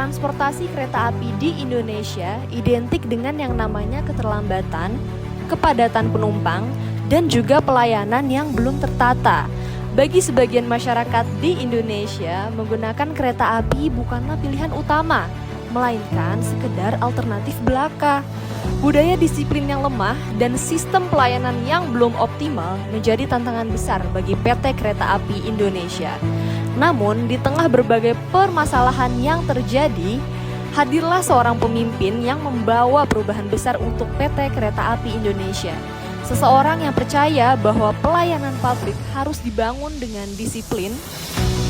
transportasi kereta api di Indonesia identik dengan yang namanya keterlambatan, kepadatan penumpang, dan juga pelayanan yang belum tertata. Bagi sebagian masyarakat di Indonesia, menggunakan kereta api bukanlah pilihan utama, melainkan sekedar alternatif belaka. Budaya disiplin yang lemah dan sistem pelayanan yang belum optimal menjadi tantangan besar bagi PT Kereta Api Indonesia. Namun, di tengah berbagai permasalahan yang terjadi, hadirlah seorang pemimpin yang membawa perubahan besar untuk PT Kereta Api Indonesia. Seseorang yang percaya bahwa pelayanan publik harus dibangun dengan disiplin,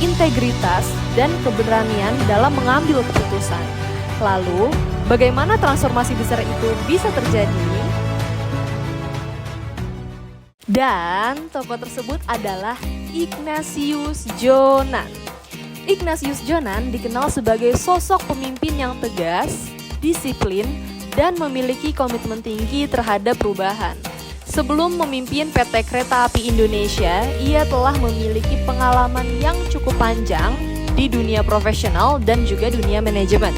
integritas, dan keberanian dalam mengambil keputusan. Lalu, bagaimana transformasi besar itu bisa terjadi? Dan tokoh tersebut adalah Ignatius Jonan. Ignatius Jonan dikenal sebagai sosok pemimpin yang tegas, disiplin, dan memiliki komitmen tinggi terhadap perubahan. Sebelum memimpin PT Kereta Api Indonesia, ia telah memiliki pengalaman yang cukup panjang di dunia profesional dan juga dunia manajemen.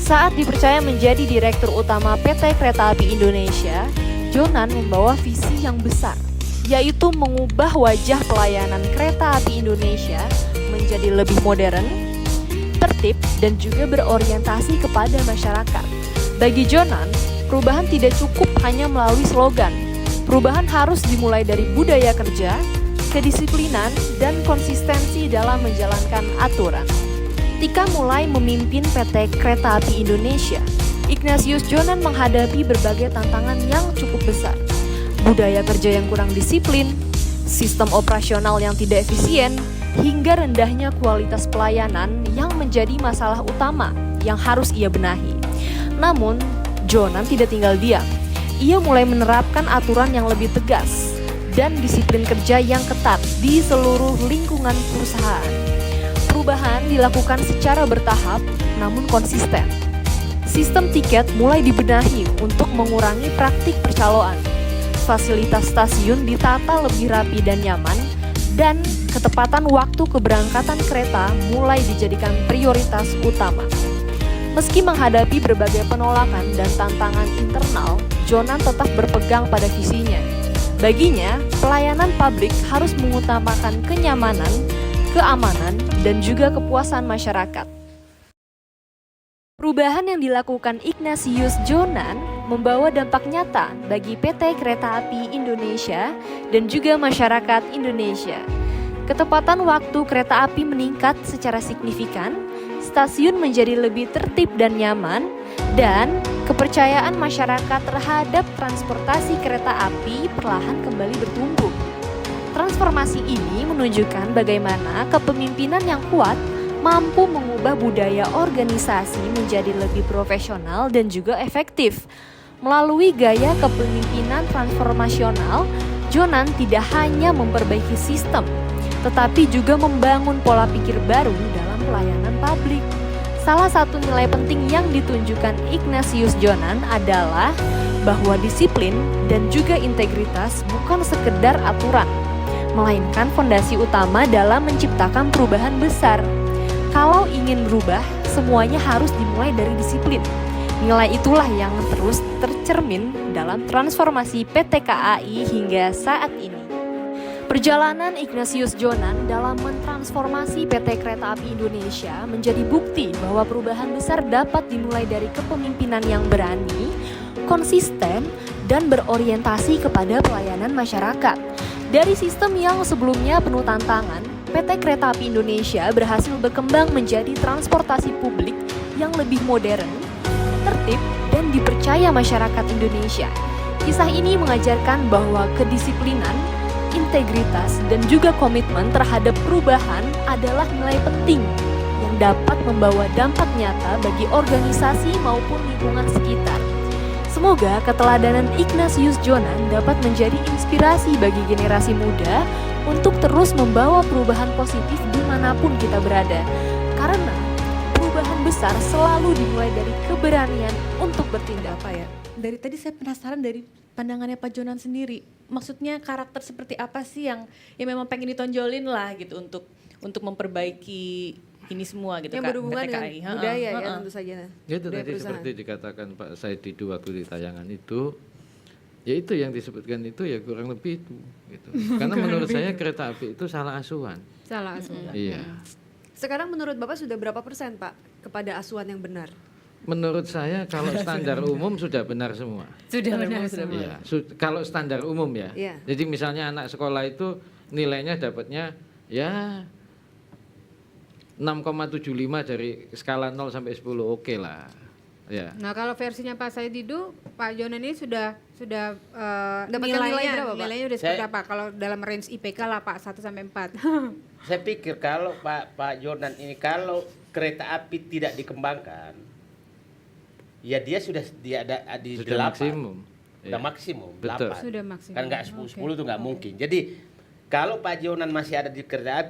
Saat dipercaya menjadi Direktur Utama PT Kereta Api Indonesia, Jonan membawa visi yang besar, yaitu mengubah wajah pelayanan kereta api Indonesia menjadi lebih modern, tertib, dan juga berorientasi kepada masyarakat. Bagi Jonan, perubahan tidak cukup hanya melalui slogan. Perubahan harus dimulai dari budaya kerja, kedisiplinan, dan konsistensi dalam menjalankan aturan. Ketika mulai memimpin PT Kereta Api Indonesia, Ignatius Jonan menghadapi berbagai tantangan yang cukup besar. Budaya kerja yang kurang disiplin, sistem operasional yang tidak efisien, hingga rendahnya kualitas pelayanan yang menjadi masalah utama yang harus ia benahi. Namun, Jonan tidak tinggal diam. Ia mulai menerapkan aturan yang lebih tegas dan disiplin kerja yang ketat di seluruh lingkungan perusahaan. Perubahan dilakukan secara bertahap namun konsisten. Sistem tiket mulai dibenahi untuk mengurangi praktik percaloan. Fasilitas stasiun ditata lebih rapi dan nyaman, dan ketepatan waktu keberangkatan kereta mulai dijadikan prioritas utama. Meski menghadapi berbagai penolakan dan tantangan internal, Jonan tetap berpegang pada visinya. Baginya, pelayanan publik harus mengutamakan kenyamanan, keamanan, dan juga kepuasan masyarakat. Perubahan yang dilakukan Ignatius Jonan membawa dampak nyata bagi PT Kereta Api Indonesia dan juga masyarakat Indonesia. Ketepatan waktu kereta api meningkat secara signifikan, stasiun menjadi lebih tertib dan nyaman, dan kepercayaan masyarakat terhadap transportasi kereta api perlahan kembali bertumbuh. Transformasi ini menunjukkan bagaimana kepemimpinan yang kuat mampu mengubah budaya organisasi menjadi lebih profesional dan juga efektif. Melalui gaya kepemimpinan transformasional, Jonan tidak hanya memperbaiki sistem, tetapi juga membangun pola pikir baru dalam pelayanan publik. Salah satu nilai penting yang ditunjukkan Ignatius Jonan adalah bahwa disiplin dan juga integritas bukan sekedar aturan, melainkan fondasi utama dalam menciptakan perubahan besar. Kalau ingin berubah, semuanya harus dimulai dari disiplin. Nilai itulah yang terus tercermin dalam transformasi PT KAI hingga saat ini. Perjalanan Ignatius Jonan dalam mentransformasi PT Kereta Api Indonesia menjadi bukti bahwa perubahan besar dapat dimulai dari kepemimpinan yang berani, konsisten, dan berorientasi kepada pelayanan masyarakat. Dari sistem yang sebelumnya penuh tantangan, PT Kereta Api Indonesia berhasil berkembang menjadi transportasi publik yang lebih modern, tertib, dan dipercaya masyarakat Indonesia. Kisah ini mengajarkan bahwa kedisiplinan, integritas, dan juga komitmen terhadap perubahan adalah nilai penting yang dapat membawa dampak nyata bagi organisasi maupun lingkungan sekitar. Semoga keteladanan Ignatius Jonan dapat menjadi inspirasi bagi generasi muda untuk terus membawa perubahan positif dimanapun kita berada. Karena perubahan besar selalu dimulai dari keberanian untuk bertindak. Apa ya? Dari tadi saya penasaran dari pandangannya Pak Jonan sendiri. Maksudnya karakter seperti apa sih yang memang pengen ditonjolin lah gitu untuk memperbaiki ini semua gitu yang Kak, berhubungan PT dengan KAI. budaya ya Heeh. tentu saja. Ya itu Budaya tadi perusahaan. seperti dikatakan Pak Said Didu waktu di tayangan itu, ya itu yang disebutkan itu ya kurang lebih itu. Gitu. Karena menurut saya kereta api itu salah asuhan. Salah asuhan. Iya. Sekarang menurut Bapak sudah berapa persen Pak kepada asuhan yang benar? Menurut saya kalau standar umum sudah benar semua. Sudah benar, sudah benar. Iya, kalau standar umum ya. Iya. Jadi misalnya anak sekolah itu nilainya dapatnya ya 6,75 dari skala 0 sampai 10 oke lah. Ya. Nah kalau versinya Pak Said Didu, Pak Jonan ini sudah Dapatkan nilai berapa, Pak? nilainya udah seperti apa? Kalau dalam range IPK lah Pak 1 sampai 4. Saya pikir kalau Pak Jordan ini kalau kereta api tidak dikembangkan, ya dia sudah ada di Sudah 8. maksimum. Udah Iya. maksimum, Betul. 8. Sudah maksimum. Kan nggak 10 itu nggak mungkin. Jadi kalau Pak Jonan masih ada di kereta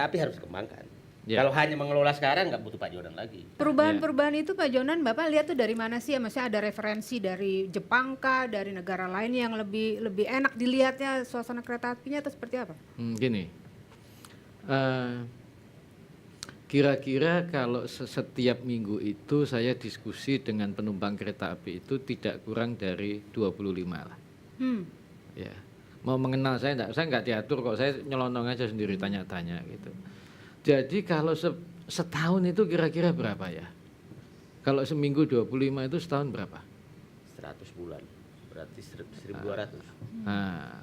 api harus dikembangkan. Ya. Kalau hanya mengelola sekarang nggak butuh Pak Jonan lagi. Perubahan-perubahan itu Pak Jonan, Bapak lihat tuh dari mana sih? Maksudnya ada referensi dari Jepang kah, dari negara lain yang lebih enak dilihatnya suasana kereta apinya atau seperti apa? Gini, kira-kira kalau setiap minggu itu saya diskusi dengan penumpang kereta api itu tidak kurang dari 25 lah. Ya, mau mengenal saya nggak diatur kok, saya nyelonong aja sendiri tanya-tanya gitu. Jadi kalau setahun itu kira-kira berapa ya? Kalau seminggu 25 itu setahun berapa? 100 bulan, berarti 1.200. Nah,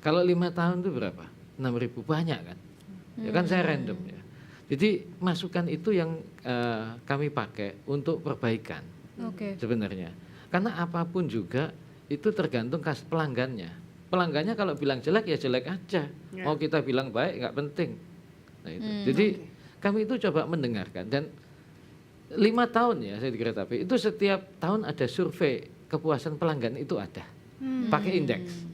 kalau 5 tahun itu berapa? 6.000, banyak kan? Ya kan saya random ya. Jadi masukan itu yang kami pakai untuk perbaikan Oke. sebenarnya. Karena apapun juga itu tergantung pelanggannya. Pelanggannya kalau bilang jelek ya jelek aja. Mau kita bilang baik nggak penting. Nah, itu. Jadi kami itu coba mendengarkan dan 5 tahun ya saya di kereta api itu setiap tahun ada survei kepuasan pelanggan itu ada pakai indeks.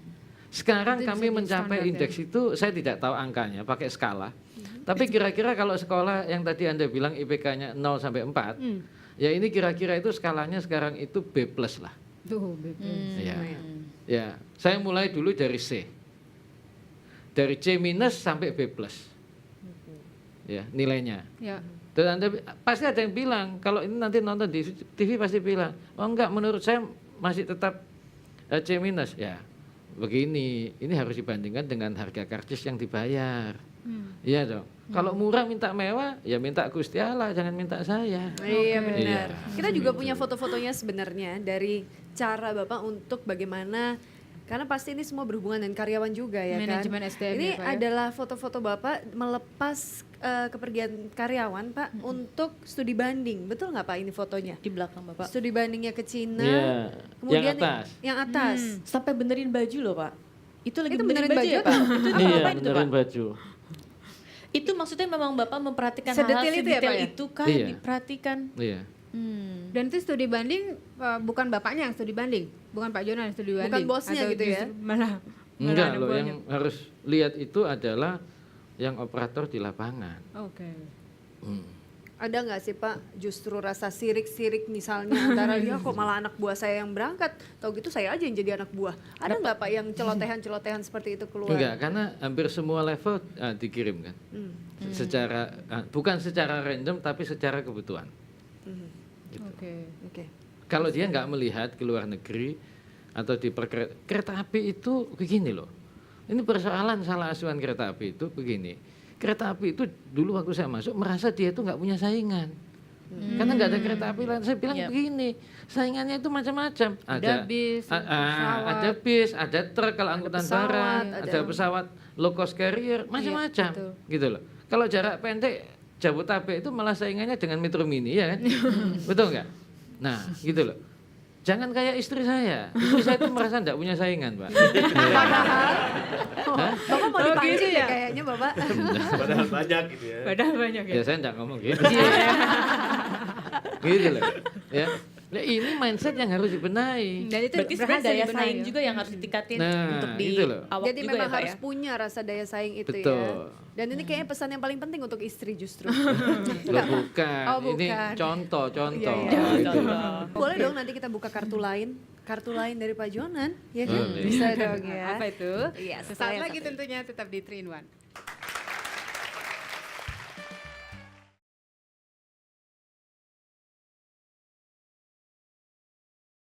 Sekarang Itu kami bisa mencapai di standar indeks itu saya tidak tahu angkanya pakai skala. Tapi kira-kira kalau sekolah yang tadi Anda bilang IPK-nya 0 sampai 4, ya ini kira-kira itu skalanya sekarang itu B+ lah. Tuh, BP. Ya. Ya, saya mulai dulu dari C. Dari C- sampai B+. Ya, nilainya. Ya. Dan Anda pasti ada yang bilang, kalau ini nanti nonton di TV pasti bilang, oh enggak, menurut saya masih tetap C-. Ya, begini, ini harus dibandingkan dengan harga karcis yang dibayar. Iya dong. Kalau murah minta mewah, ya minta Gusti Allah, jangan minta saya. Iya benar. Iya. Kita juga punya foto-fotonya sebenarnya dari cara Bapak untuk bagaimana, karena pasti ini semua berhubungan dengan karyawan juga ya Manajemen kan. SDM Ini ya, Pak, ya? adalah foto-foto Bapak melepas kepergian karyawan Pak untuk studi banding. Betul nggak Pak ini fotonya? Di belakang Bapak. Studi bandingnya ke Cina. Iya, Kemudian yang atas. Yang atas. Sampai benerin baju loh Pak. Itu lagi Itu benerin benerin baju ya baju Pak? Itu Iya, ngapain itu Pak? benerin baju. Itu maksudnya memang Bapak memperhatikan Sedetail hal-hal itu ya, sedetail Pak, ya? itu kah Iya. diperhatikan? Iya. Dan itu studi banding bukan bapaknya yang studi banding, bukan Pak Jonan yang studi Bukan banding. bosnya Atau gitu ya? justru Malah Enggak ada loh, buahnya. yang harus lihat itu adalah yang operator di lapangan. Oke. Ada nggak sih Pak justru rasa sirik-sirik misalnya antara ya kok malah anak buah saya yang berangkat, tau gitu saya aja yang jadi anak buah. Ada nggak Pak yang celotehan-celotehan seperti itu keluar? Enggak, karena hampir semua level dikirim kan. Secara bukan secara random tapi secara kebutuhan. Oke. Oke. Kalau dia nggak melihat ke luar negeri atau di kereta api itu begini loh. Ini persoalan salah asuhan kereta api itu begini. Kereta api itu dulu waktu saya masuk merasa dia itu nggak punya saingan. Karena nggak ada kereta api lain. Saya bilang begini, saingannya itu macam-macam. Ada bis, pesawat. ada bis, ada truk kalau angkutan pesawat, barang, ada- ada pesawat low cost carrier, macam-macam, betul. gitu loh. Kalau jarak pendek Jabodetabek itu malah saingannya dengan Metro Mini, ya kan? Betul nggak? Nah, gitu loh. Jangan kayak istri saya. Istri saya itu merasa tidak punya saingan, Pak. Bapak mau dipancing gitu ya ya? kayaknya Bapak. Padahal banyak gitu ya. Padahal banyak ya. Ya saya tidak ngomong gitu. Gitu loh. Ya. Nah, ini mindset yang harus dibenahi. Dan itu Berarti sebenarnya berhasil daya dibenahi saing ya? juga yang harus ditingkatin Nah, untuk di itu loh. awak Jadi juga memang ya Pak harus ya. punya rasa daya saing itu ya. Betul. Dan ini kayaknya pesan yang paling penting untuk istri justru. Loh, bukan. Oh, Ini bukan. contoh. Iya, iya. Gitu. Boleh dong nanti kita buka kartu lain dari Pak Jonan, ya kan? Boleh. Bisa dong ya. Apa itu? Iya, Sesaat setelah lagi yang satu ini. tentunya tetap di 3 in 1.